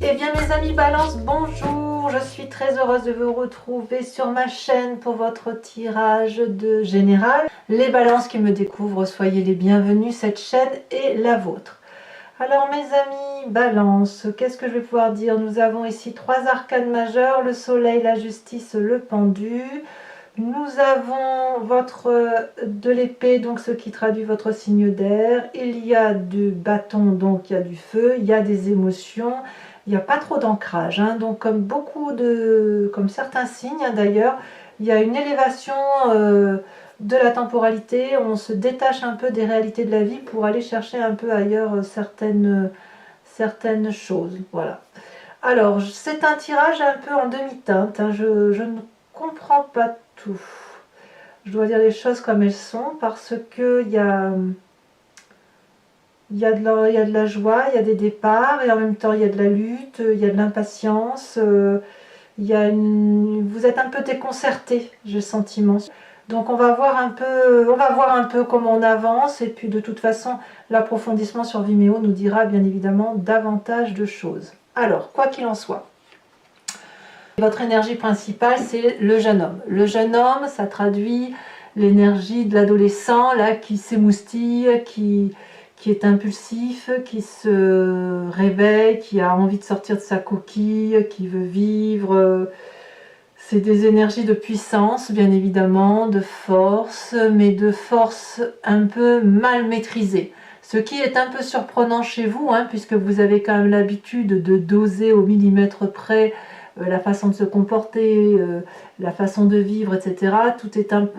Eh bien mes amis Balance, bonjour, je suis très heureuse de vous retrouver sur ma chaîne pour votre tirage de général. Les Balances qui me découvrent, soyez les bienvenus, cette chaîne est la vôtre. Alors mes amis Balance, qu'est-ce que je vais pouvoir dire? Nous avons ici trois arcanes majeures, le soleil, la justice, le pendu. Nous avons de l'épée, donc ce qui traduit votre signe d'air. Il y a du bâton, donc il y a du feu, il y a des émotions. Il n'y a pas trop d'ancrage, hein. Donc comme certains signes, hein, d'ailleurs, il y a une élévation de la temporalité. On se détache un peu des réalités de la vie pour aller chercher un peu ailleurs certaines choses. Voilà. Alors, c'est un tirage un peu en demi-teinte, hein. Je ne comprends pas tout. Je dois dire les choses comme elles sont parce que il y a de la joie, il y a des départs, et en même temps il y a de la lutte, il y a de l'impatience, vous êtes un peu déconcerté, j'ai le sentiment. Donc on va voir un peu comment on avance, et puis de toute façon l'approfondissement sur Vimeo nous dira bien évidemment davantage de choses. Alors, quoi qu'il en soit, votre énergie principale, c'est le jeune homme. Le jeune homme, ça traduit l'énergie de l'adolescent là qui s'émoustille, qui est impulsif, qui se réveille, qui a envie de sortir de sa coquille, qui veut vivre. C'est des énergies de puissance, bien évidemment, de force, mais de force un peu mal maîtrisée. Ce qui est un peu surprenant chez vous, hein, puisque vous avez quand même l'habitude de doser au millimètre près la façon de se comporter, la façon de vivre, etc.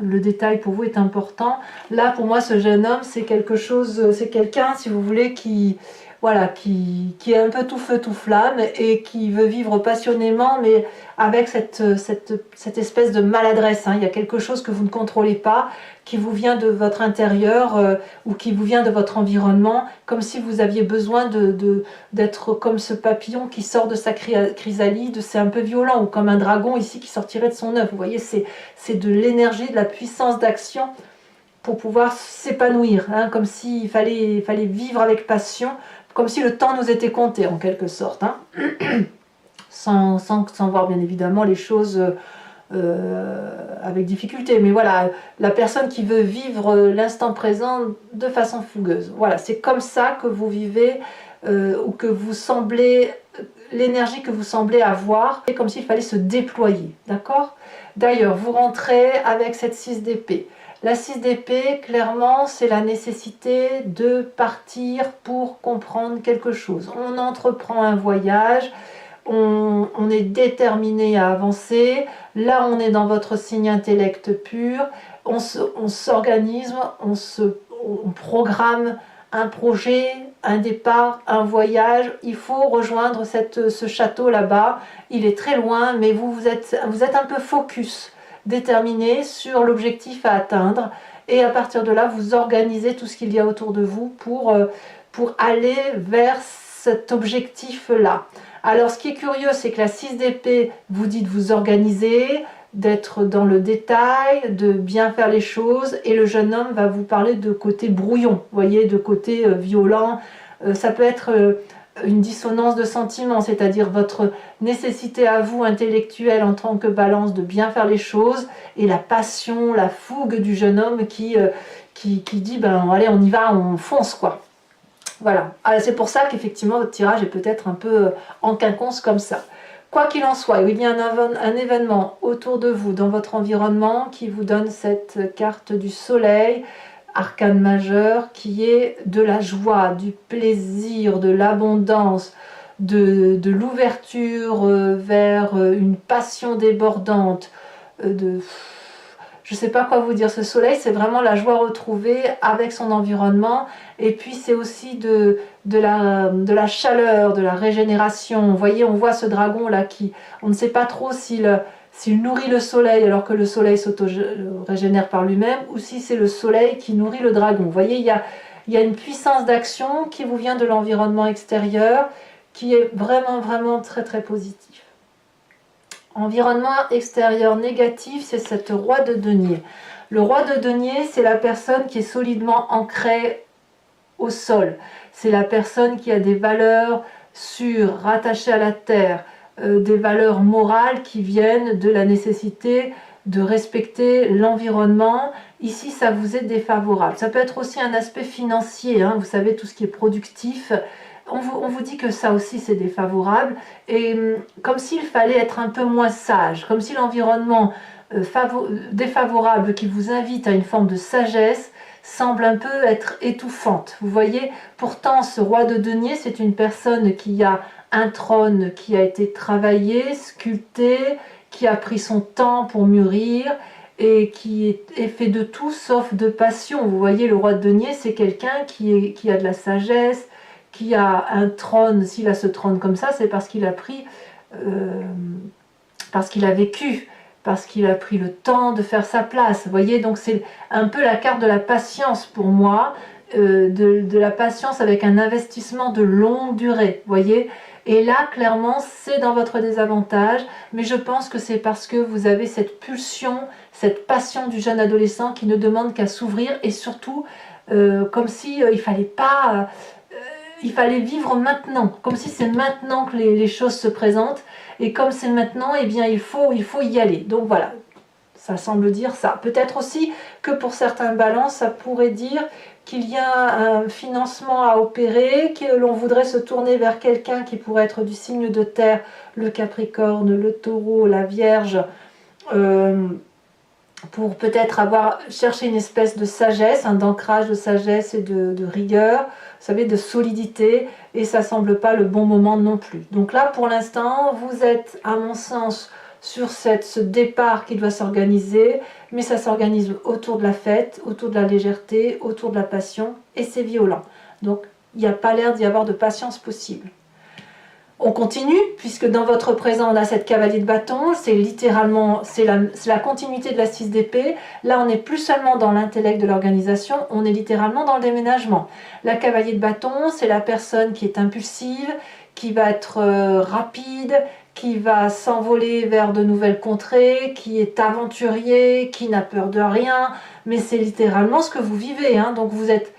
Le détail pour vous est important. Là, pour moi, ce jeune homme, c'est quelqu'un, si vous voulez, qui est un peu tout feu, tout flamme, et qui veut vivre passionnément, mais avec cette espèce de maladresse, hein. Il y a quelque chose que vous ne contrôlez pas, qui vous vient de votre intérieur, ou qui vous vient de votre environnement, comme si vous aviez besoin d'être comme ce papillon qui sort de sa chrysalide. C'est un peu violent, ou comme un dragon ici qui sortirait de son œuf. Vous voyez, c'est de l'énergie, de la puissance d'action pour pouvoir s'épanouir, hein, comme s'il fallait vivre avec passion, comme si le temps nous était compté en quelque sorte, hein. sans voir bien évidemment les choses avec difficulté, mais voilà, la personne qui veut vivre l'instant présent de façon fougueuse. Voilà, c'est comme ça que vous vivez, ou que vous semblez, l'énergie que vous semblez avoir, c'est comme s'il fallait se déployer, d'accord? D'ailleurs, vous rentrez avec cette 6 d'épée. La 6 d'épée, clairement, c'est la nécessité de partir pour comprendre quelque chose. On entreprend un voyage, on est déterminé à avancer. Là, on est dans votre signe intellect pur. On s'organise, on programme un projet, un départ, un voyage. Il faut rejoindre ce château là-bas. Il est très loin, mais vous êtes un peu focus, déterminé sur l'objectif à atteindre, et à partir de là vous organisez tout ce qu'il y a autour de vous pour aller vers cet objectif là. Alors ce qui est curieux, c'est que la 6 d'épée vous dit de vous organiser, d'être dans le détail, de bien faire les choses, et le jeune homme va vous parler de côté brouillon, vous voyez, de côté violent. Ça peut être une dissonance de sentiments, c'est-à-dire votre nécessité à vous intellectuelle en tant que balance de bien faire les choses, et la passion, la fougue du jeune homme qui dit ben allez, on y va, on fonce quoi. Voilà, c'est pour ça qu'effectivement votre tirage est peut-être un peu en quinconce comme ça. Quoi qu'il en soit, il y a un événement autour de vous, dans votre environnement, qui vous donne cette carte du soleil, arcane majeur, qui est de la joie, du plaisir, de l'abondance, de l'ouverture vers une passion débordante, je ne sais pas quoi vous dire. Ce soleil, c'est vraiment la joie retrouvée avec son environnement, et puis c'est aussi de la chaleur, de la régénération. Vous voyez, on voit ce dragon là on ne sait pas trop s'il nourrit le soleil alors que le soleil s'auto-régénère par lui-même, ou si c'est le soleil qui nourrit le dragon. Vous voyez, il y a une puissance d'action qui vous vient de l'environnement extérieur, qui est vraiment, vraiment très, très positif. Environnement extérieur négatif, c'est cette roi de denier. Le roi de denier, c'est la personne qui est solidement ancrée au sol. C'est la personne qui a des valeurs rattaché à la terre, des valeurs morales qui viennent de la nécessité de respecter l'environnement. Ici, ça vous est défavorable. Ça peut être aussi un aspect financier, hein, vous savez, tout ce qui est productif. On vous dit que ça aussi, c'est défavorable. Et comme s'il fallait être un peu moins sage, comme si l'environnement défavorable qui vous invite à une forme de sagesse semble un peu être étouffante. Vous voyez, pourtant, ce roi de denier, c'est une personne qui a un trône qui a été travaillé, sculpté, qui a pris son temps pour mûrir et qui est fait de tout sauf de passion. Vous voyez, le roi de denier, c'est quelqu'un qui a de la sagesse, qui a un trône. S'il a ce trône comme ça, c'est parce qu'il a pris, parce qu'il a vécu, parce qu'il a pris le temps de faire sa place. Vous voyez, donc c'est un peu la carte de la patience pour moi, de la patience avec un investissement de longue durée. Vous voyez, et là, clairement, c'est dans votre désavantage, mais je pense que c'est parce que vous avez cette pulsion, cette passion du jeune adolescent qui ne demande qu'à s'ouvrir, et surtout, comme si il fallait vivre maintenant, comme si c'est maintenant que les choses se présentent, et comme c'est maintenant, eh bien, il faut y aller. Donc voilà, ça semble dire ça. Peut-être aussi que pour certains balances, ça pourrait dire qu'il y a un financement à opérer, que l'on voudrait se tourner vers quelqu'un qui pourrait être du signe de terre, le Capricorne, le Taureau, la Vierge, pour peut-être cherché une espèce de sagesse, d'ancrage de sagesse et de rigueur, vous savez, de solidité, et ça semble pas le bon moment non plus. Donc là, pour l'instant, vous êtes, à mon sens, sur ce départ qui doit s'organiser, mais ça s'organise autour de la fête, autour de la légèreté, autour de la passion, et c'est violent. Donc, il n'y a pas l'air d'y avoir de patience possible. On continue, puisque dans votre présent, on a cette cavalier de bâton, c'est littéralement, c'est la continuité de la 6 d'épée. Là, on n'est plus seulement dans l'intellect de l'organisation, on est littéralement dans le déménagement. La cavalier de bâton, c'est la personne qui est impulsive, qui va être rapide, qui va s'envoler vers de nouvelles contrées, qui est aventurier, qui n'a peur de rien, mais c'est littéralement ce que vous vivez, hein. Donc vous êtes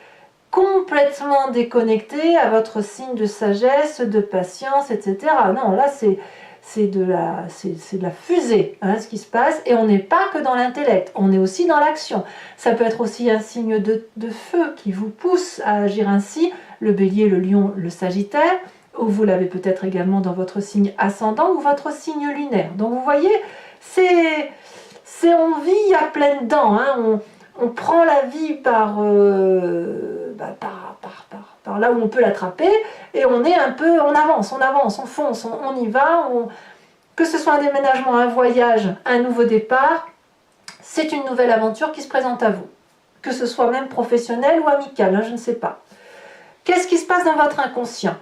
complètement déconnecté à votre signe de sagesse, de patience, etc. Non, là c'est de la fusée, hein, ce qui se passe, et on n'est pas que dans l'intellect, on est aussi dans l'action. Ça peut être aussi un signe de feu qui vous pousse à agir ainsi, le bélier, le lion, le sagittaire, ou vous l'avez peut-être également dans votre signe ascendant ou votre signe lunaire. Donc vous voyez, on vit à pleines dents, hein, on prend la vie par là où on peut l'attraper, et on est un peu, on avance, on fonce, on y va, que ce soit un déménagement, un voyage, un nouveau départ, c'est une nouvelle aventure qui se présente à vous, que ce soit même professionnel ou amical, hein, je ne sais pas. Qu'est-ce qui se passe dans votre inconscient?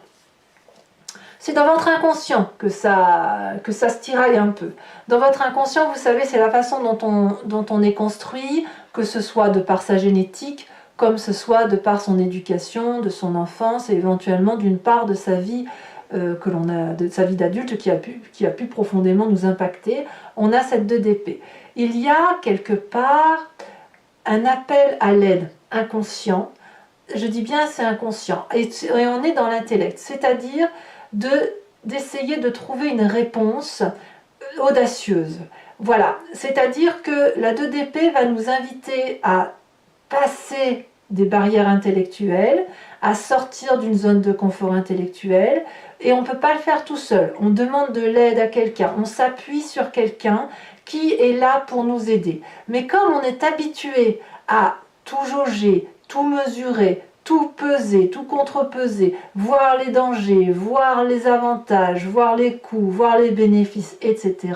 C'est dans votre inconscient que ça se tiraille un peu. Dans votre inconscient, vous savez, c'est la façon dont on est construit, que ce soit de par sa génétique, comme ce soit de par son éducation, de son enfance, et éventuellement d'une part de sa vie de sa vie d'adulte qui a pu profondément nous impacter. On a cette 2 d'épée. Il y a quelque part un appel à l'aide inconscient. Je dis bien c'est inconscient. Et on est dans l'intellect, c'est-à-dire d'essayer de trouver une réponse audacieuse. Voilà, c'est-à-dire que la 2 d'épée va nous inviter à passer des barrières intellectuelles, à sortir d'une zone de confort intellectuel, et on ne peut pas le faire tout seul. On demande de l'aide à quelqu'un, on s'appuie sur quelqu'un qui est là pour nous aider. Mais comme on est habitué à tout jauger, tout mesurer, tout peser, tout contrepeser, voir les dangers, voir les avantages, voir les coûts, voir les bénéfices, etc.,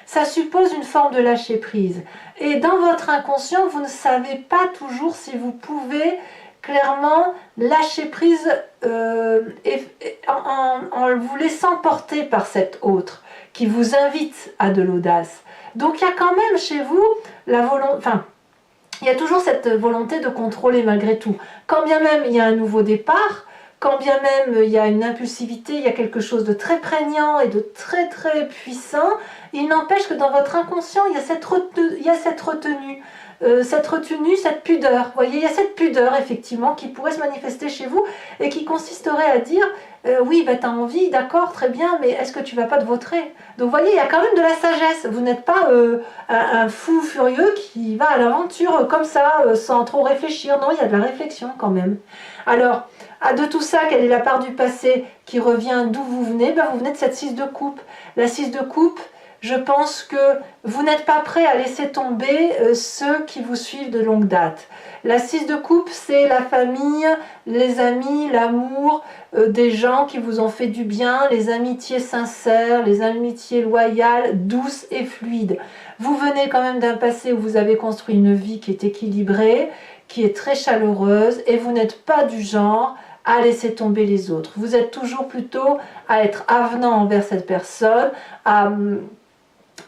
ça suppose une forme de lâcher prise. Et dans votre inconscient, vous ne savez pas toujours si vous pouvez clairement lâcher prise en vous laissant porter par cet autre qui vous invite à de l'audace. Donc il y a quand même chez vous la volonté... Enfin, il y a toujours cette volonté de contrôler malgré tout. Quand bien même il y a un nouveau départ, quand bien même il y a une impulsivité, il y a quelque chose de très prégnant et de très très puissant, il n'empêche que dans votre inconscient, il y a cette retenue. cette retenue, cette pudeur. Vous voyez, il y a cette pudeur effectivement qui pourrait se manifester chez vous et qui consisterait à dire oui, bah, tu as envie, d'accord, très bien, mais est-ce que tu vas pas te vautrer? Donc vous voyez, il y a quand même de la sagesse. Vous n'êtes pas un fou furieux qui va à l'aventure comme ça, sans trop réfléchir. Non, il y a de la réflexion quand même. Alors, de tout ça, quelle est la part du passé qui revient d'où vous venez? Ben, vous venez de cette 6 de coupe. La 6 de coupe, je pense que vous n'êtes pas prêt à laisser tomber ceux qui vous suivent de longue date. La 6 de coupe, c'est la famille, les amis, l'amour, des gens qui vous ont fait du bien, les amitiés sincères, les amitiés loyales, douces et fluides. Vous venez quand même d'un passé où vous avez construit une vie qui est équilibrée, qui est très chaleureuse, et vous n'êtes pas du genre à laisser tomber les autres. Vous êtes toujours plutôt à être avenant envers cette personne,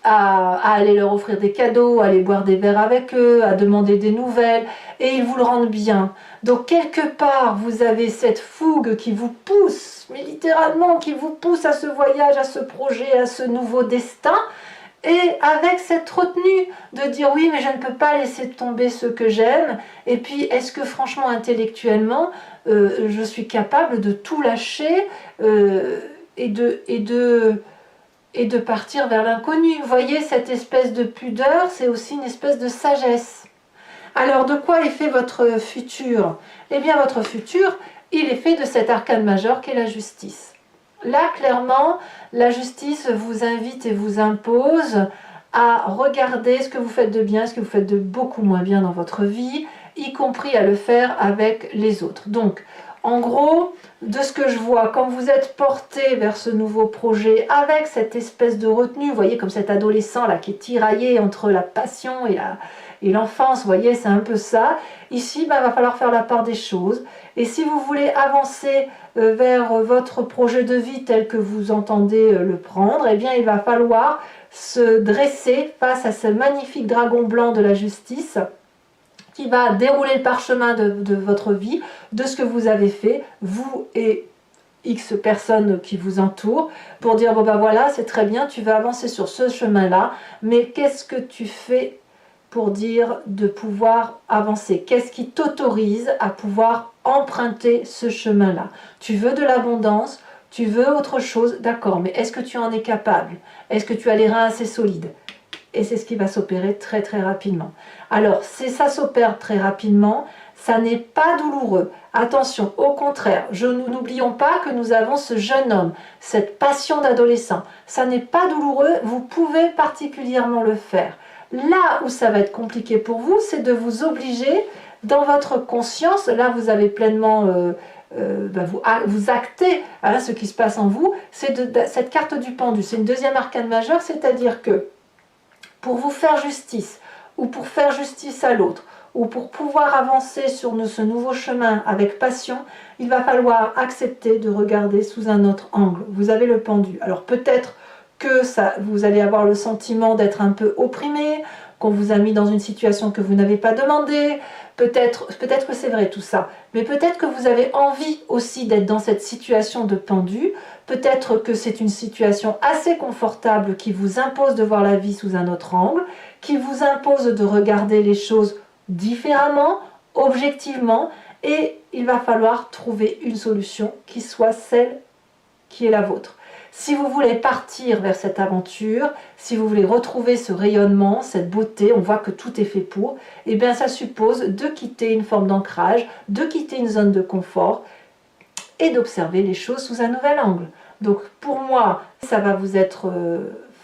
à aller leur offrir des cadeaux, à aller boire des verres avec eux, à demander des nouvelles, et ils vous le rendent bien. Donc quelque part, vous avez cette fougue qui vous pousse, mais littéralement qui vous pousse à ce voyage, à ce projet, à ce nouveau destin, et avec cette retenue de dire oui, mais je ne peux pas laisser tomber ceux que j'aime, et puis est-ce que franchement, intellectuellement, je suis capable de tout lâcher et de partir vers l'inconnu. Vous voyez, cette espèce de pudeur, c'est aussi une espèce de sagesse. Alors, de quoi est fait votre futur? Eh bien, votre futur, il est fait de cet arcane majeur qu'est la justice. Là, clairement, la justice vous invite et vous impose à regarder ce que vous faites de bien, ce que vous faites de beaucoup moins bien dans votre vie, y compris à le faire avec les autres. Donc, en gros, de ce que je vois, quand vous êtes porté vers ce nouveau projet avec cette espèce de retenue, vous voyez, comme cet adolescent là qui est tiraillé entre la passion et l'enfance, vous voyez, c'est un peu ça. Ici, ben, il va falloir faire la part des choses. Et si vous voulez avancer vers votre projet de vie tel que vous entendez le prendre, eh bien, il va falloir se dresser face à ce magnifique dragon blanc de la justice qui va dérouler le parchemin de votre vie, de ce que vous avez fait, vous et X personnes qui vous entourent, pour dire, bon ben voilà, c'est très bien, tu vas avancer sur ce chemin-là, mais qu'est-ce que tu fais pour dire de pouvoir avancer? Qu'est-ce qui t'autorise à pouvoir emprunter ce chemin-là? Tu veux de l'abondance, tu veux autre chose, d'accord, mais est-ce que tu en es capable? Est-ce que tu as les reins assez solides? Et c'est ce qui va s'opérer très très rapidement. Alors, si ça s'opère très rapidement, ça n'est pas douloureux. Attention, au contraire, n'oublions pas que nous avons ce jeune homme, cette passion d'adolescent. Ça n'est pas douloureux, vous pouvez particulièrement le faire. Là où ça va être compliqué pour vous, c'est de vous obliger dans votre conscience, là vous avez pleinement... vous actez hein, ce qui se passe en vous, c'est cette carte du pendu. C'est une deuxième arcane majeure, c'est-à-dire que pour vous faire justice, ou pour faire justice à l'autre, ou pour pouvoir avancer sur ce nouveau chemin avec passion, il va falloir accepter de regarder sous un autre angle. Vous avez le pendu. Alors peut-être que vous allez avoir le sentiment d'être un peu opprimé, qu'on vous a mis dans une situation que vous n'avez pas demandé, peut-être que c'est vrai tout ça, mais peut-être que vous avez envie aussi d'être dans cette situation de pendu, peut-être que c'est une situation assez confortable qui vous impose de voir la vie sous un autre angle, qui vous impose de regarder les choses différemment, objectivement, et il va falloir trouver une solution qui soit celle qui est la vôtre. Si vous voulez partir vers cette aventure, si vous voulez retrouver ce rayonnement, cette beauté, on voit que tout est fait pour, et bien ça suppose de quitter une forme d'ancrage, de quitter une zone de confort et d'observer les choses sous un nouvel angle. Donc pour moi, ça va vous être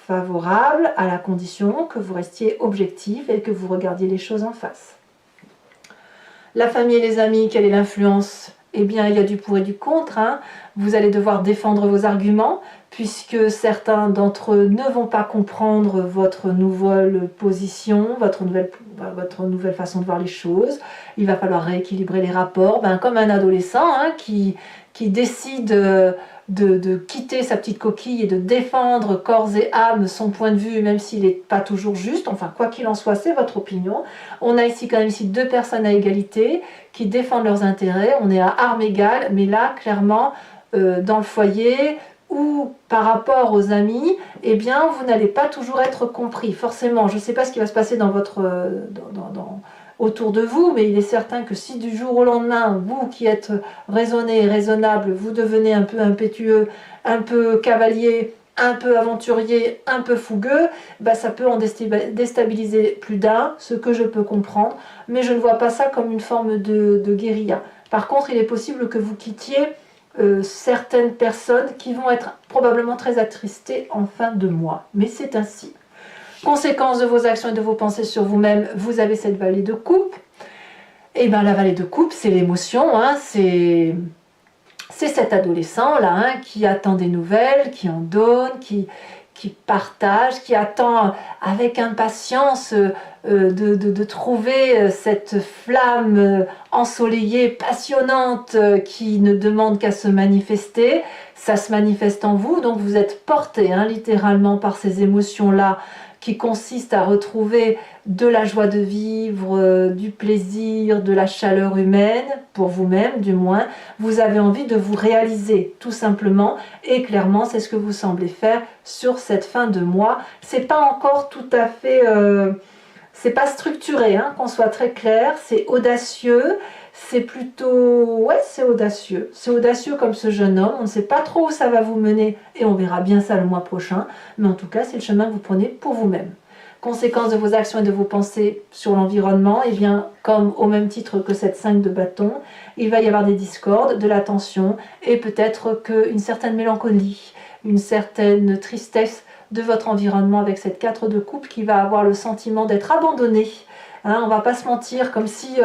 favorable à la condition que vous restiez objectif et que vous regardiez les choses en face. La famille et les amis, quelle est l'influence? Eh bien, il y a du pour et du contre. Hein. Vous allez devoir défendre vos arguments, puisque certains d'entre eux ne vont pas comprendre votre nouvelle position, votre nouvelle façon de voir les choses. Il va falloir rééquilibrer les rapports, comme un adolescent hein, qui décide de quitter sa petite coquille et de défendre corps et âme son point de vue, même s'il n'est pas toujours juste. Enfin, quoi qu'il en soit, c'est votre opinion. On a ici quand même deux personnes à égalité qui défendent leurs intérêts. On est à armes égales, mais là, clairement, dans le foyer, ou par rapport aux amis, eh bien, vous n'allez pas toujours être compris. Forcément, je ne sais pas ce qui va se passer dans votre, autour de vous, mais il est certain que si du jour au lendemain, vous qui êtes raisonné et raisonnable, vous devenez un peu impétueux, un peu cavalier, un peu aventurier, un peu fougueux, bah ça peut en déstabiliser plus d'un, ce que je peux comprendre, mais je ne vois pas ça comme une forme de guérilla. Par contre, il est possible que vous quittiez certaines personnes qui vont être probablement très attristées en fin de mois, mais c'est ainsi. Conséquence de vos actions et de vos pensées sur vous-même, vous avez cette vallée de coupe. Et bien la vallée de coupe, c'est l'émotion, hein, c'est cet adolescent-là hein, qui attend des nouvelles, qui en donne, qui partage, qui attend avec impatience de trouver cette flamme ensoleillée, passionnante, qui ne demande qu'à se manifester. Ça se manifeste en vous, donc vous êtes porté hein, littéralement par ces émotions-là qui consistent à retrouver de la joie de vivre, du plaisir, de la chaleur humaine, pour vous-même du moins. Vous avez envie de vous réaliser tout simplement et clairement c'est ce que vous semblez faire sur cette fin de mois. C'est pas encore tout à fait... c'est pas structuré, hein, qu'on soit très clair, c'est audacieux, c'est plutôt... ouais, c'est audacieux. C'est audacieux comme ce jeune homme, on ne sait pas trop où ça va vous mener et on verra bien ça le mois prochain, mais en tout cas, c'est le chemin que vous prenez pour vous-même. Conséquence de vos actions et de vos pensées sur l'environnement, et bien, comme au même titre que cette 5 de bâton, il va y avoir des discordes, de la tension et peut-être qu'une certaine mélancolie, une certaine tristesse de votre environnement avec cette 4 de coupe qui va avoir le sentiment d'être abandonné. Hein, on va pas se mentir, comme si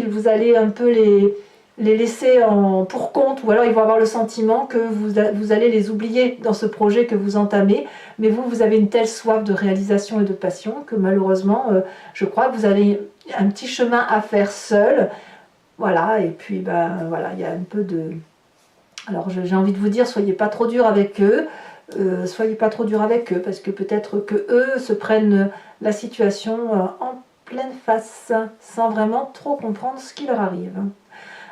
vous allez un peu les laisser pour compte, ou alors ils vont avoir le sentiment que vous allez les oublier dans ce projet que vous entamez, mais vous avez une telle soif de réalisation et de passion que malheureusement, je crois que vous avez un petit chemin à faire seul. Voilà, et puis ben voilà, il y a un peu de... Alors j'ai envie de vous dire, soyez pas trop dur avec eux, soyez pas trop dur avec eux, parce que peut-être que eux se prennent la situation en pleine face, sans vraiment trop comprendre ce qui leur arrive.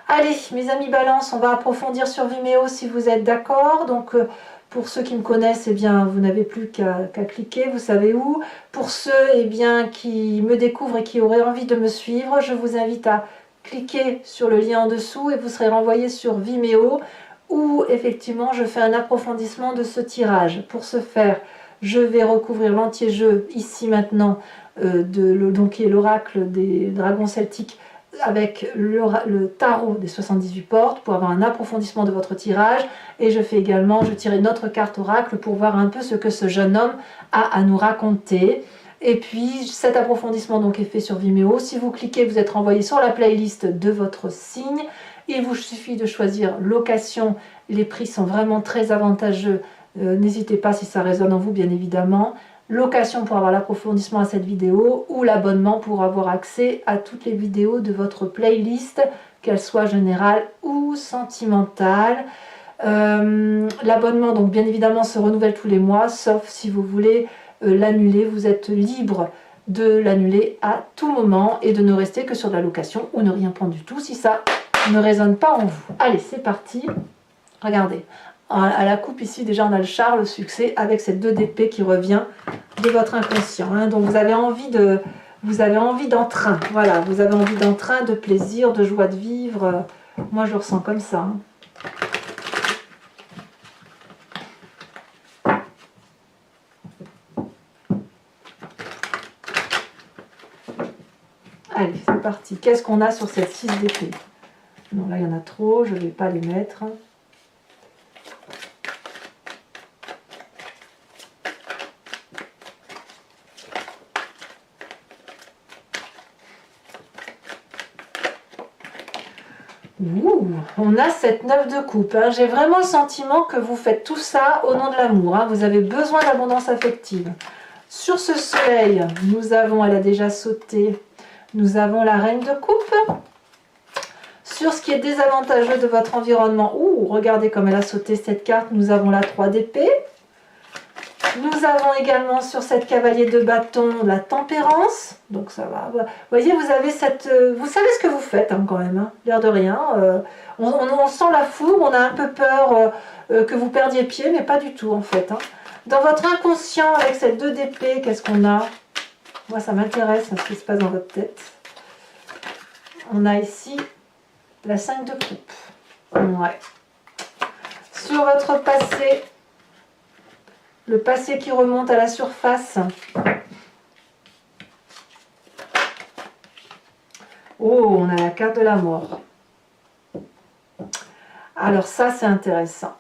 Allez, mes amis Balance, on va approfondir sur Vimeo si vous êtes d'accord. Donc, pour ceux qui me connaissent, eh bien, vous n'avez plus qu'à cliquer, vous savez où. Pour ceux eh bien, qui me découvrent et qui auraient envie de me suivre, je vous invite à cliquer sur le lien en dessous et vous serez renvoyé sur Vimeo où effectivement je fais un approfondissement de ce tirage. Pour ce faire, je vais recouvrir l'entier jeu ici maintenant, donc qui est l'oracle des dragons celtiques avec le tarot des 78 portes pour avoir un approfondissement de votre tirage, et je tire une autre carte oracle pour voir un peu ce que ce jeune homme a à nous raconter. Et puis cet approfondissement donc est fait sur Vimeo. Si vous cliquez, vous êtes renvoyé sur la playlist de votre signe. Il vous suffit de choisir location, les prix sont vraiment très avantageux, n'hésitez pas si ça résonne en vous bien évidemment. Location pour avoir l'approfondissement à cette vidéo ou l'abonnement pour avoir accès à toutes les vidéos de votre playlist, qu'elles soient générales ou sentimentales. L'abonnement donc bien évidemment se renouvelle tous les mois, sauf si vous voulez l'annuler, vous êtes libre de l'annuler à tout moment et de ne rester que sur de la location ou ne rien prendre du tout si ça ne résonne pas en vous. Allez, c'est parti. Regardez, à la coupe ici déjà on a le char, le succès avec cette 2 d'épée qui revient de votre inconscient. Hein. Donc vous avez envie d'entrain, voilà, vous avez envie d'entrain, de plaisir, de joie de vivre. Moi je le ressens comme ça. Hein. Allez, c'est parti. Qu'est-ce qu'on a sur cette 6 d'épée? Non, là, il y en a trop, je ne vais pas les mettre. Ouh, on a cette 9 de coupe. Hein. J'ai vraiment le sentiment que vous faites tout ça au nom de l'amour. Hein. Vous avez besoin d'abondance affective. Sur ce soleil, nous avons, elle a déjà sauté, nous avons la reine de coupe. Sur ce qui est désavantageux de votre environnement, ouh, regardez comme elle a sauté cette carte, nous avons la 3 d'épée. Nous avons également sur cette cavalier de bâton la tempérance. Donc ça va. Vous voyez, vous avez cette... vous savez ce que vous faites hein, quand même, hein, l'air de rien. On sent la fougue, on a un peu peur que vous perdiez pied, mais pas du tout en fait. Hein. Dans votre inconscient, avec cette 2 d'épée, qu'est-ce qu'on a? Moi, ça m'intéresse ce qui se passe dans votre tête. On a ici la 5 de coupe. Ouais. Sur votre passé, le passé qui remonte à la surface. Oh, on a la carte de la mort. Alors ça, c'est intéressant.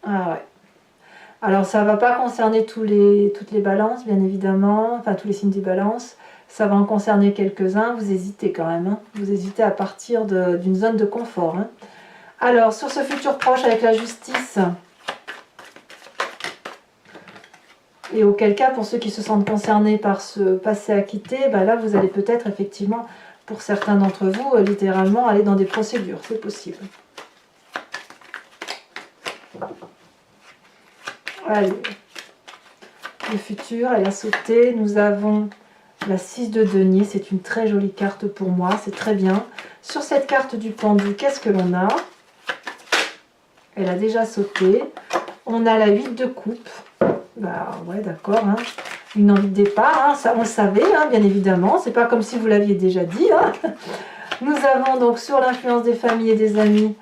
Ah ouais. Alors ça ne va pas concerner toutes les balances, bien évidemment, enfin tous les signes du balance. Ça va en concerner quelques-uns. Vous hésitez quand même. Hein. Vous hésitez à partir d'une zone de confort. Hein. Alors, sur ce futur proche avec la justice, et auquel cas, pour ceux qui se sentent concernés par ce passé acquitté, ben là, vous allez peut-être effectivement, pour certains d'entre vous, littéralement aller dans des procédures. C'est possible. Allez. Le futur, elle a sauté. Nous avons la 6 de denier. C'est une très jolie carte pour moi. C'est très bien. Sur cette carte du pendu, qu'est-ce que l'on a? Elle a déjà sauté. On a la 8 de coupe. Bah ouais, d'accord. Hein. Une envie de départ. Hein. Ça, on le savait, hein, bien évidemment. C'est pas comme si vous l'aviez déjà dit. Hein. Nous avons donc sur l'influence des familles et des amis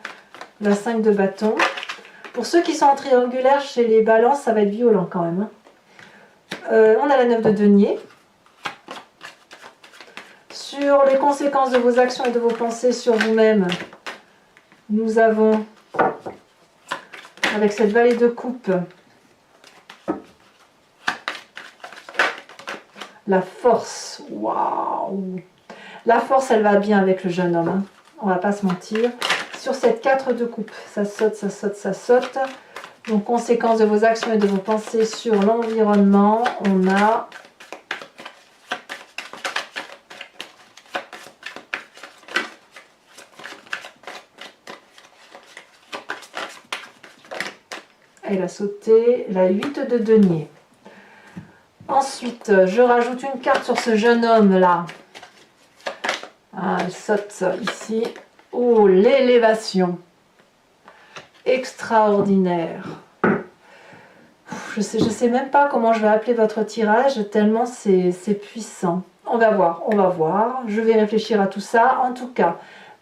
la 5 de bâton. Pour ceux qui sont en triangulaire chez les balances, ça va être violent quand même. Hein. On a la 9 de denier. Sur les conséquences de vos actions et de vos pensées sur vous-même, nous avons, avec cette vallée de coupe, la force. Waouh! La force, elle va bien avec le jeune homme. Hein. On va pas se mentir. Sur cette 4 de coupe, ça saute, ça saute, ça saute. Donc, conséquences de vos actions et de vos pensées sur l'environnement, on a elle a sauté la 8 de denier. Ensuite, je rajoute une carte sur ce jeune homme-là. Ah, elle saute ici. Oh, l'élévation. Extraordinaire. Je sais même pas comment je vais appeler votre tirage, tellement c'est puissant. On va voir, on va voir. Je vais réfléchir à tout ça, en tout cas.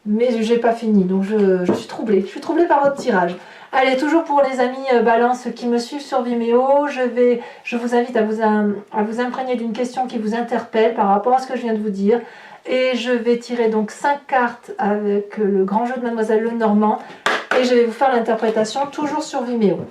Mais j'ai pas fini, donc je suis troublée. Je suis troublée par votre tirage. Allez, toujours pour les amis Balance qui me suivent sur Vimeo, je vous invite à vous imprégner d'une question qui vous interpelle par rapport à ce que je viens de vous dire. Et je vais tirer donc 5 cartes avec le grand jeu de Mademoiselle Lenormand. Et je vais vous faire l'interprétation toujours sur Vimeo.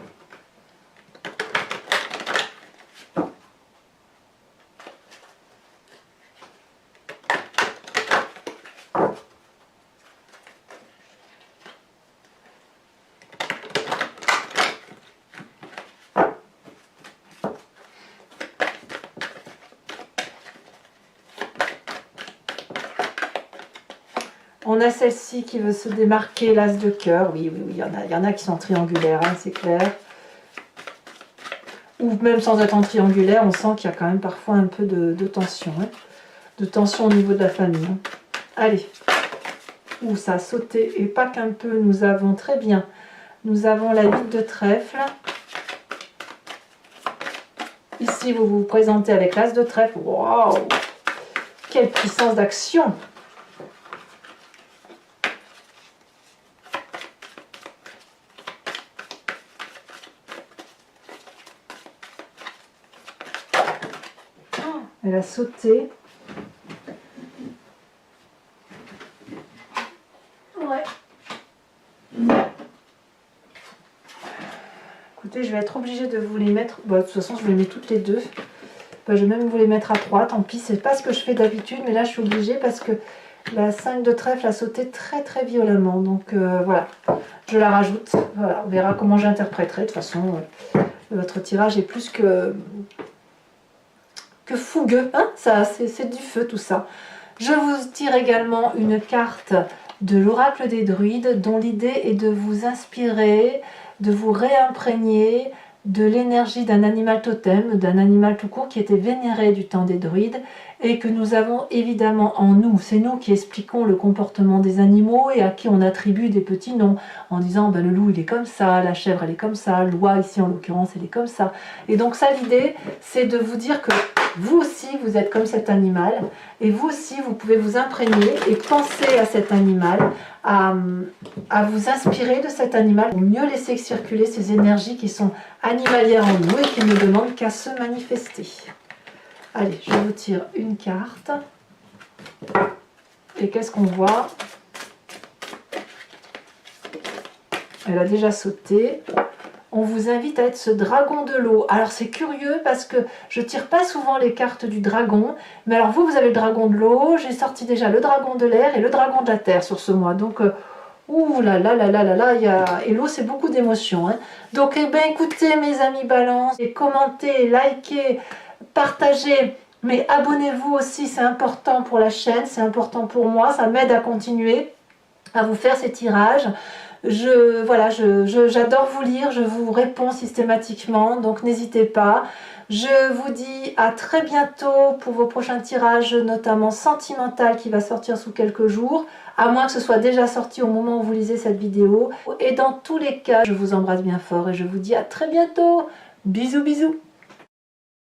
On a celle-ci qui veut se démarquer, l'as de cœur. Oui, il y en a qui sont triangulaires, hein, c'est clair. Ou même sans être en triangulaire, on sent qu'il y a quand même parfois un peu de tension. Hein, de tension au niveau de la famille. Hein. Allez. Ouh, ça a sauté. Et pas qu'un peu, nous avons très bien. Nous avons la 8 de trèfle. Ici, vous vous présentez avec l'as de trèfle. Waouh! Quelle puissance d'action! Elle a sauté. Ouais. Écoutez, je vais être obligée de vous les mettre. Bon, de toute façon, je vous les mets toutes les deux. Ben, je vais même vous les mettre à 3. Tant pis, c'est pas ce que je fais d'habitude. Mais là, je suis obligée parce que la 5 de trèfle a sauté très très violemment. Donc voilà, je la rajoute. Voilà, on verra comment j'interpréterai. De toute façon, votre tirage est plus que fougueux, hein, ça c'est du feu tout ça. Je vous tire également une carte de l'oracle des druides dont l'idée est de vous inspirer, de vous réimprégner de l'énergie d'un animal totem, d'un animal tout court qui était vénéré du temps des druides et que nous avons évidemment en nous. C'est nous qui expliquons le comportement des animaux et à qui on attribue des petits noms en disant ben, le loup il est comme ça, la chèvre elle est comme ça, l'oie ici en l'occurrence elle est comme ça. Et donc ça l'idée c'est de vous dire que vous aussi vous êtes comme cet animal et vous aussi vous pouvez vous imprégner et penser à cet animal, à vous inspirer de cet animal pour mieux laisser circuler ces énergies qui sont animalières en nous et qui ne demandent qu'à se manifester. Allez, je vous tire une carte. Et qu'est-ce qu'on voit? Elle a déjà sauté. On vous invite à être ce dragon de l'eau. Alors c'est curieux parce que je ne tire pas souvent les cartes du dragon. Mais alors vous avez le dragon de l'eau. J'ai sorti déjà le dragon de l'air et le dragon de la terre sur ce mois. Donc, ouh là là là là là là, et l'eau c'est beaucoup d'émotions. Hein. Donc eh ben, écoutez mes amis balance, et commentez, likez, partagez. Mais abonnez-vous aussi, c'est important pour la chaîne, c'est important pour moi. Ça m'aide à continuer à vous faire ces tirages. J'adore vous lire, je vous réponds systématiquement, donc n'hésitez pas. Je vous dis à très bientôt pour vos prochains tirages, notamment Sentimental qui va sortir sous quelques jours, à moins que ce soit déjà sorti au moment où vous lisez cette vidéo. Et dans tous les cas, je vous embrasse bien fort et je vous dis à très bientôt. Bisous bisous.